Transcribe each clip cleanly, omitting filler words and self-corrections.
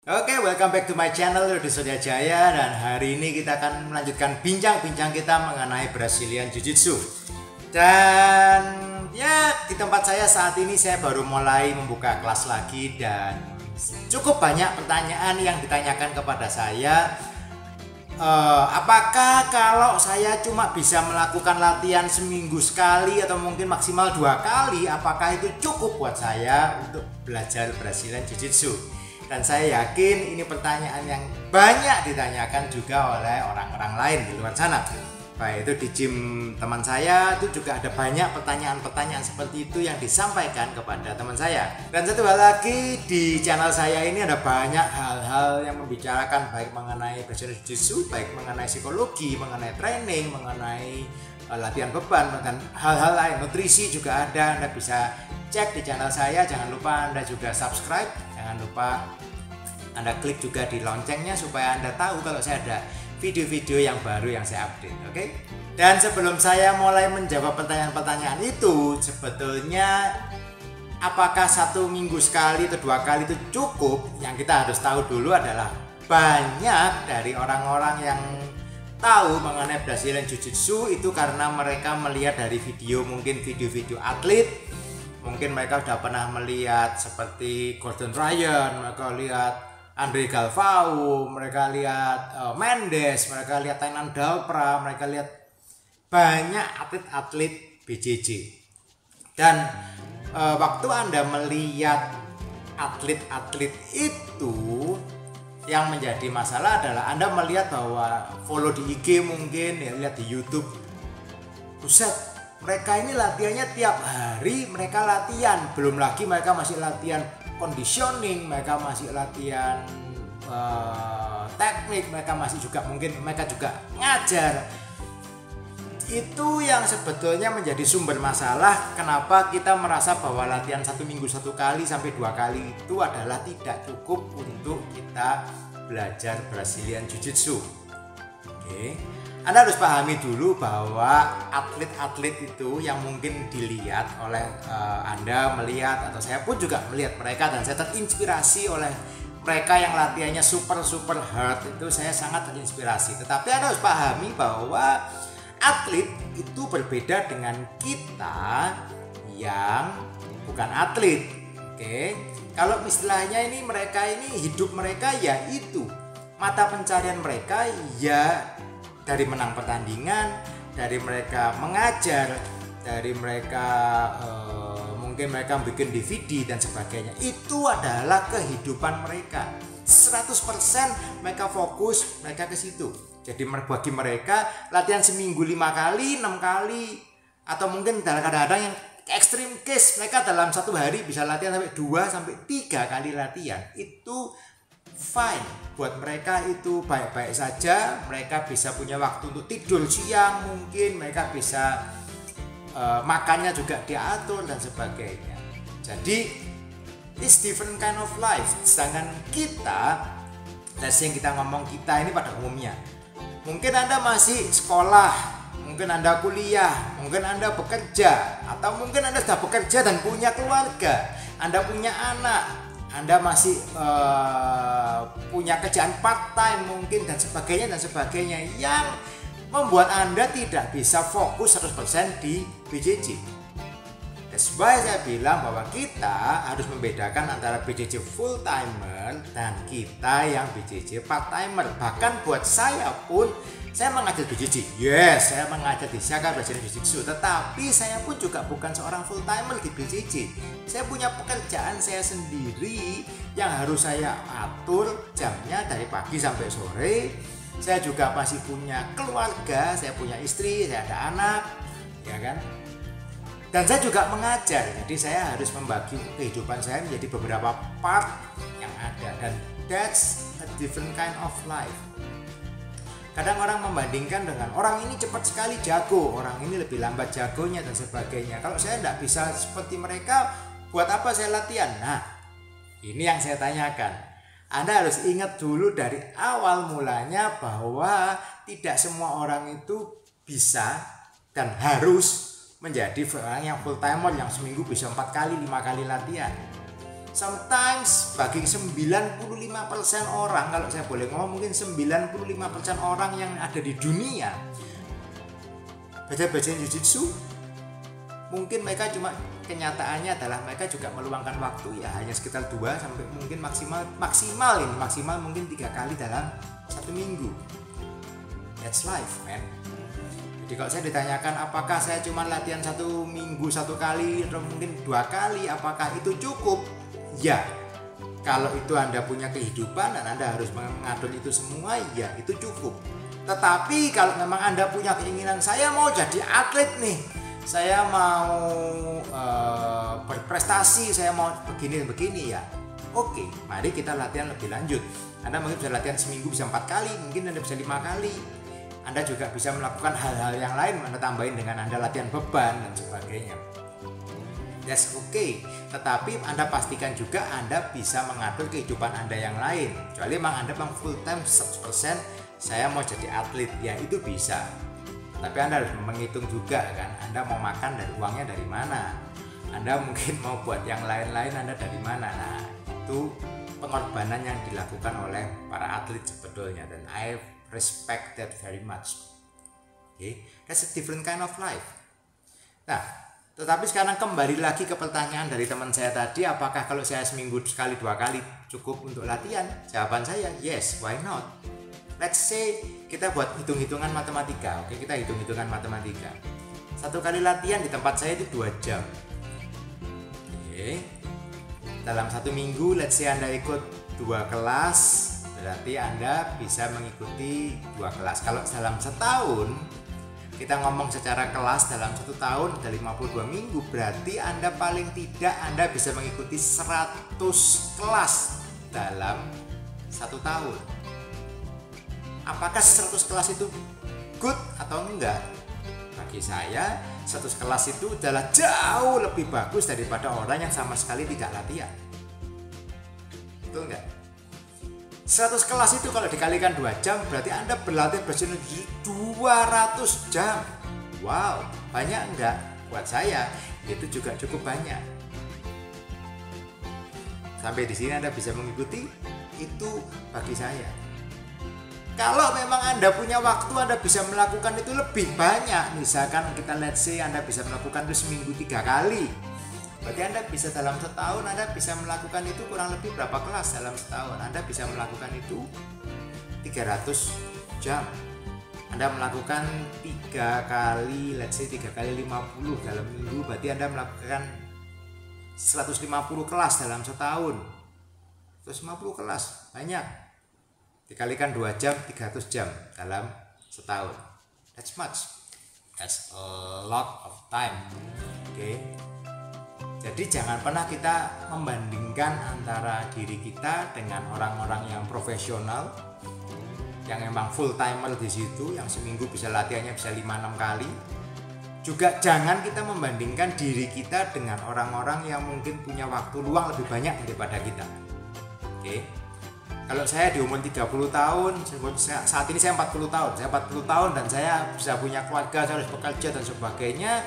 Oke, welcome back to my channel Rudy Suryajaya. Dan hari ini kita akan melanjutkan bincang-bincang kita mengenai Brazilian Jiu-Jitsu. Dan ya, di tempat saya saat ini saya baru mulai membuka kelas lagi. Dan cukup banyak pertanyaan yang ditanyakan kepada saya. Apakah kalau saya cuma bisa melakukan latihan seminggu sekali atau mungkin maksimal 2 kali, apakah itu cukup buat saya untuk belajar Brazilian Jiu-Jitsu? Dan saya yakin ini pertanyaan yang banyak ditanyakan juga oleh orang-orang lain di luar sana. Baik itu di gym teman saya itu juga ada banyak pertanyaan-pertanyaan seperti itu yang disampaikan kepada teman saya. Dan satu hal lagi, di channel saya ini ada banyak hal-hal yang membicarakan baik mengenai Brazilian Jiu-Jitsu, baik mengenai psikologi, mengenai training, mengenai latihan beban, dan hal-hal lain. Nutrisi juga ada, Anda bisa cek di channel saya. Jangan lupa Anda juga subscribe, jangan lupa Anda klik juga di loncengnya supaya Anda tahu kalau saya ada video-video yang baru yang saya update. Oke? Dan sebelum saya mulai menjawab pertanyaan-pertanyaan itu, sebetulnya apakah 1 minggu sekali atau 2 kali itu cukup? Yang kita harus tahu dulu adalah banyak dari orang-orang yang tahu mengenai Brazilian Jiu-Jitsu itu karena mereka melihat dari video, mungkin video-video atlet. Mungkin mereka sudah pernah melihat seperti Gordon Ryan, mereka lihat Andre Galvao, mereka lihat Mendes, mereka lihat Tainan Dalpra, mereka lihat banyak atlet-atlet BJJ. Dan waktu Anda melihat atlet-atlet itu, yang menjadi masalah adalah Anda melihat bahwa follow di IG mungkin, ya, lihat di YouTube, buset, mereka ini latihannya tiap hari, mereka latihan. Belum lagi mereka masih latihan conditioning, mereka masih latihan teknik, mereka masih juga mungkin mereka juga ngajar. Itu yang sebetulnya menjadi sumber masalah kenapa kita merasa bahwa latihan 1 minggu 1 kali sampai 2 kali itu adalah tidak cukup untuk kita belajar Brazilian Jiu-Jitsu. Oke. Anda harus pahami dulu bahwa atlet-atlet itu yang mungkin dilihat oleh Anda melihat, atau saya pun juga melihat mereka, dan saya terinspirasi oleh mereka yang latihannya super hard, itu saya sangat terinspirasi. Tetapi Anda harus pahami bahwa atlet itu berbeda dengan kita yang bukan atlet. Oke. Kalau istilahnya ini, mereka ini hidup mereka ya itu, mata pencarian mereka ya dari menang pertandingan, dari mereka mengajar, dari mereka mungkin mereka bikin DVD dan sebagainya. Itu adalah kehidupan mereka. 100% mereka fokus, mereka ke situ. Jadi bagi mereka latihan seminggu 5 kali, 6 kali, atau mungkin kadang-kadang yang extreme case mereka dalam 1 hari bisa latihan sampai 2 sampai 3 kali latihan. Itu fine, buat mereka itu baik-baik saja. Mereka bisa punya waktu untuk tidur siang, mungkin mereka bisa makannya juga diatur dan sebagainya. Jadi it's different kind of life. Sedangkan kita, yang kita ngomong kita ini pada umumnya, mungkin Anda masih sekolah, mungkin Anda kuliah, mungkin Anda bekerja, atau mungkin Anda sudah bekerja dan punya keluarga, Anda punya anak, Anda masih punya kerjaan part time mungkin dan sebagainya yang membuat Anda tidak bisa fokus 100% di BJJ. That's why saya bilang bahwa kita harus membedakan antara BJJ full timer dan kita yang BJJ part timer. Bahkan buat saya pun, saya mengajar BJJ. Yes, saya mengajar di Shaka Brazilian Jiu-Jitsu, tetapi saya pun juga bukan seorang full timer di BJJ. Saya punya pekerjaan saya sendiri yang harus saya atur jamnya dari pagi sampai sore. Saya juga masih punya keluarga, saya punya istri, saya ada anak, ya kan? Dan saya juga mengajar, jadi saya harus membagi kehidupan saya menjadi beberapa part yang ada, dan that's a different kind of life. Kadang orang membandingkan dengan orang ini cepat sekali jago, orang ini lebih lambat jagonya dan sebagainya. Kalau saya tidak bisa seperti mereka, buat apa saya latihan? Nah, ini yang saya tanyakan. Anda harus ingat dulu dari awal mulanya bahwa tidak semua orang itu bisa dan harus menjadi orang yang full timer yang seminggu bisa 4 kali 5 kali latihan. Sometimes bagi 95% orang, kalau saya boleh ngomong mungkin 95% orang yang ada di dunia belajar jiu-jitsu, mungkin mereka cuma kenyataannya adalah mereka juga meluangkan waktu ya hanya sekitar 2 sampai mungkin maksimal mungkin 3 kali dalam 1 minggu. That's life, man. Jadi kalau saya ditanyakan apakah saya cuma latihan 1 minggu 1 kali atau mungkin 2 kali, apakah itu cukup? Ya, kalau itu Anda punya kehidupan dan Anda harus mengatur itu semua, ya itu cukup. Tetapi kalau memang Anda punya keinginan, saya mau jadi atlet nih, saya mau berprestasi, saya mau begini ya, oke, mari kita latihan lebih lanjut. Anda mungkin bisa latihan seminggu bisa 4 kali, mungkin Anda bisa 5 kali. Anda juga bisa melakukan hal-hal yang lain, Anda tambahin dengan Anda latihan beban dan sebagainya. That's okay. Tetapi Anda pastikan juga Anda bisa mengatur kehidupan Anda yang lain. Kecuali memang Anda full time 100% saya mau jadi atlet, ya itu bisa. Tapi Anda harus menghitung juga kan, Anda mau makan dari uangnya dari mana, Anda mungkin mau buat yang lain-lain Anda dari mana. Nah, itu pengorbanan yang dilakukan oleh para atlet sebetulnya, dan I respect that very much. Okay, that's a different kind of life. Nah, tetapi sekarang kembali lagi ke pertanyaan dari teman saya tadi, apakah kalau saya seminggu sekali 2 kali cukup untuk latihan? Jawaban saya yes, why not? Let's say kita buat hitung-hitungan matematika. Oke, kita hitung-hitungan matematika. 1 kali latihan di tempat saya itu 2 jam. Oke. Dalam 1 minggu, let's say Anda ikut 2 kelas, berarti Anda bisa mengikuti 2 kelas. Kalau dalam setahun, kita ngomong secara kelas, dalam 1 tahun ada 52 minggu, berarti Anda paling tidak Anda bisa mengikuti 100 kelas dalam 1 tahun. Apakah 100 kelas itu good atau enggak? Bagi saya 100 kelas itu adalah jauh lebih bagus daripada orang yang sama sekali tidak latihan. Betul enggak? 100 kelas itu kalau dikalikan 2 jam berarti Anda berlatih bersinergi 200 jam. Wow, banyak enggak? Buat saya itu juga cukup banyak. Sampai di sini Anda bisa mengikuti, itu bagi saya. Kalau memang Anda punya waktu, Anda bisa melakukan itu lebih banyak. Misalkan kita let's say Anda bisa melakukan itu seminggu 3 kali. Berarti Anda bisa dalam setahun Anda bisa melakukan itu kurang lebih berapa kelas dalam setahun? Anda bisa melakukan itu 300 jam. Anda melakukan 3 kali, let's say 3 kali 50 dalam minggu, berarti Anda melakukan 150 kelas dalam setahun. 150 kelas, banyak. Dikalikan 2 jam, 300 jam dalam setahun. That's much. That's a lot of time. Oke. Jadi jangan pernah kita membandingkan antara diri kita dengan orang-orang yang profesional, yang emang full timer di situ, yang seminggu bisa latihannya bisa 5-6 kali. Juga jangan kita membandingkan diri kita dengan orang-orang yang mungkin punya waktu luang lebih banyak daripada kita. Oke. Kalau saya di umur 30 tahun, saat ini saya 40 tahun. Saya 40 tahun dan saya bisa punya keluarga, saya harus bekerja dan sebagainya.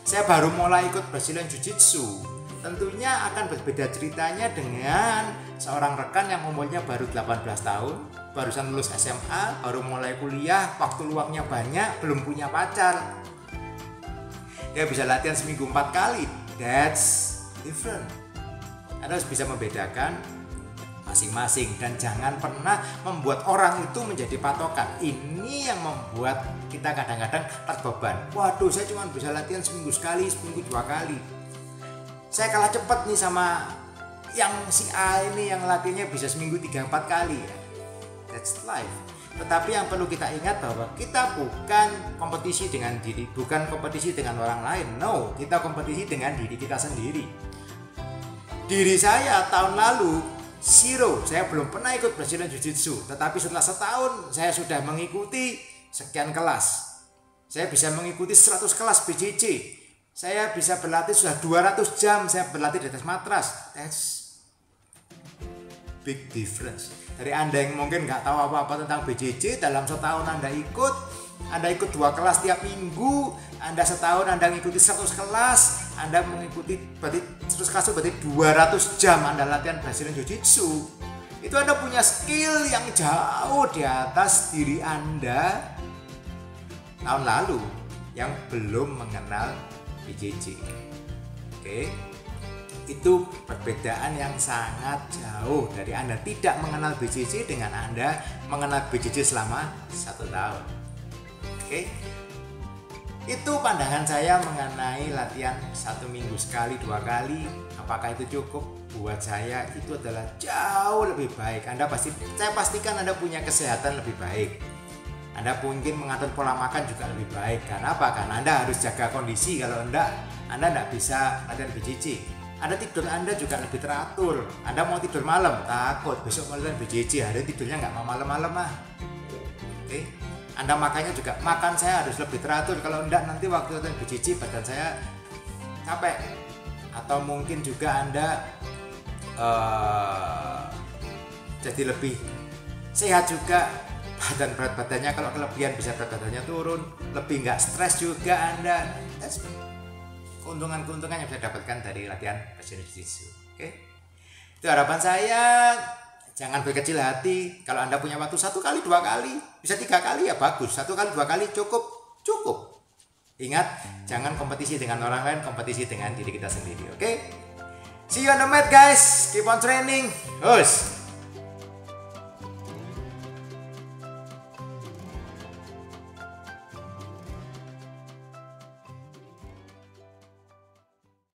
Saya baru mulai ikut Brazilian Jiu-Jitsu. Tentunya akan berbeda ceritanya dengan seorang rekan yang umurnya baru 18 tahun, barusan lulus SMA, baru mulai kuliah, waktu luangnya banyak, belum punya pacar. Dia bisa latihan seminggu 4 kali. That's different. Anda harus bisa membedakan masing-masing dan jangan pernah membuat orang itu menjadi patokan. Ini yang membuat kita kadang-kadang terbeban. Waduh, saya cuma bisa latihan seminggu sekali, seminggu 2 kali. Saya kalah cepat nih sama yang si A ini yang latihannya bisa seminggu 3-4 kali. That's life. Tetapi yang perlu kita ingat bahwa kita bukan kompetisi dengan diri, bukan kompetisi dengan orang lain. No, kita kompetisi dengan diri kita sendiri. Diri saya tahun lalu zero, saya belum pernah ikut Brazilian Jiu-Jitsu, tetapi setelah setahun saya sudah mengikuti sekian kelas. Saya bisa mengikuti 100 kelas BJJ. Saya bisa berlatih sudah 200 jam saya berlatih di atas matras. That's big difference. Dari Anda yang mungkin nggak tahu apa-apa tentang BJJ, dalam setahun Anda ikut 2 kelas tiap minggu, Anda setahun Anda mengikuti 100 kelas, Anda mengikuti berarti 100 kasus berarti 200 jam Anda latihan Brazilian Jiu-Jitsu. Itu Anda punya skill yang jauh di atas diri Anda tahun lalu yang belum mengenal BJJ. Oke. Itu perbedaan yang sangat jauh dari Anda tidak mengenal BJJ dengan Anda mengenal BJJ selama 1 tahun. Oke. Itu pandangan saya mengenai latihan 1 minggu sekali 2 kali. Apakah itu cukup? Buat saya itu adalah jauh lebih baik. Saya pastikan Anda punya kesehatan lebih baik. Anda mungkin mengatur pola makan juga lebih baik. Karena apa? Karena Anda harus jaga kondisi. Kalau Anda tidak bisa latihan BJJ. Anda tidur Anda juga lebih teratur. Anda mau tidur malam, takut besok mau latihan BJJ, hari tidurnya nggak mau malam-malam lah. Oke. Anda makannya juga, makan saya harus lebih teratur. Kalau enggak nanti waktu latihan BJJ badan saya capek. Atau mungkin juga Anda jadi lebih sehat juga. Berat badannya kalau kelebihan bisa berat badannya turun. Lebih nggak stres juga Anda. Keuntungan-keuntungan yang bisa dapatkan dari latihan Brazilian Jiu-Jitsu. Oke. Itu harapan saya. Jangan berkecil hati. Kalau Anda punya waktu 1 kali, 2 kali, bisa 3 kali ya bagus. 1 kali, 2 kali cukup. Ingat, jangan kompetisi dengan orang lain, kompetisi dengan diri kita sendiri. Oke? See you on the mat guys. Keep on training. Hush.